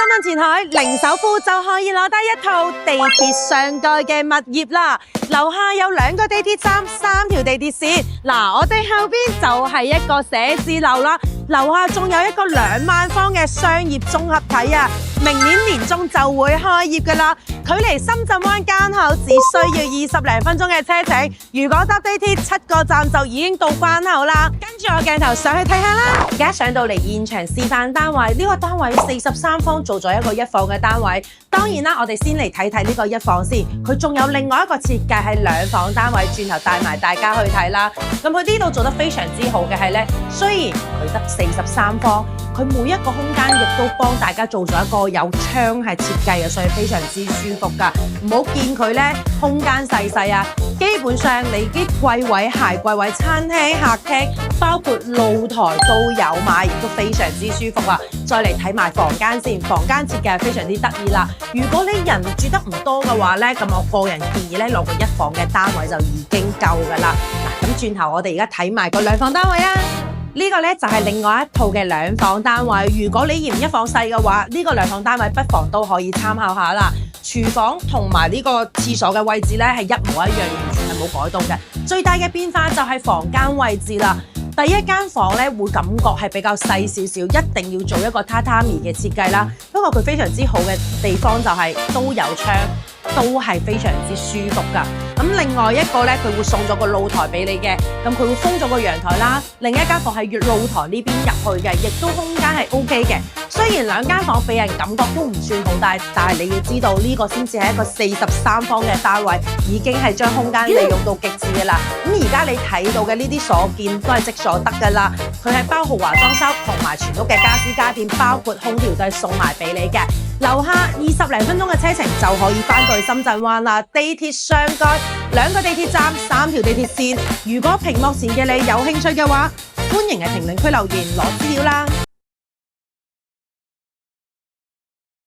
深圳前海零首付就可以攞低一套地鐵上蓋嘅物業啦，樓下有2個地鐵站、3條地鐵線。嗱，我哋後邊就係一個寫字樓啦，樓下仲有一個2萬方嘅商業綜合體啊，明年年中就會開業噶啦。距離深圳灣間口只需要20零分鐘嘅車程，如果搭地鐵7個站就已經到關口啦。跟住我鏡頭上去睇下啦，而家上到嚟現場示範單位，呢個單位43方做咗一個1房嘅單位。當然啦，我哋先嚟睇睇呢個1房先，佢仲有另外一個設計係2房單位，轉頭帶埋大家去睇啦。咁佢呢度做得非常之好嘅係呢，雖然佢得43方，佢每一個空間亦都幫大家做咗一個有窗係設計嘅，所以非常之舒服噶。唔好見佢呢空間細細啊，基本上你啲櫃位、鞋櫃位、餐廳、客廳，包括露台都有埋，亦都非常之舒服啊。再嚟睇埋房間先，房間設計係非常之得意啦。如果你人住得唔多嘅話呢，咁我個人建議呢，攞個1房嘅單位就已經夠噶啦。嗱，咁轉頭我哋而家睇埋個2房單位啊。呢個呢就係另外一套嘅2房單位。如果你嫌1房細嘅話，呢個2房單位不妨都可以參考下啦。廚房同埋呢個廁所嘅位置呢係一模一樣，完全係冇改動嘅。最大嘅變化就係房間位置啦。第一間房呢會感覺係比較細少少，一定要做一個榻榻米嘅設計啦。不過佢非常之好嘅地方就係都有窗，都係非常之舒服噶。咁另外一個呢，佢會送咗個露台俾你嘅，咁佢會封咗個陽台啦。另一間房係越露台呢邊入去嘅，亦都空間係 OK 嘅。雖然2間房俾人感覺都唔算好大，但係你要知道呢個先至係一個43方嘅單位，已經係將空間利用到極致嘅啦。咁而家你睇到嘅呢啲所見都係即所得噶啦，佢係包豪華裝修同埋全屋嘅家私家電，包括空調都係送埋俾你嘅。樓下20零分鐘嘅車程就可以翻到去深圳灣啦。地鐵上蓋2個地鐵站、3條地鐵線。如果屏幕前嘅你有興趣嘅話，歡迎喺評論區留言攞資料啦。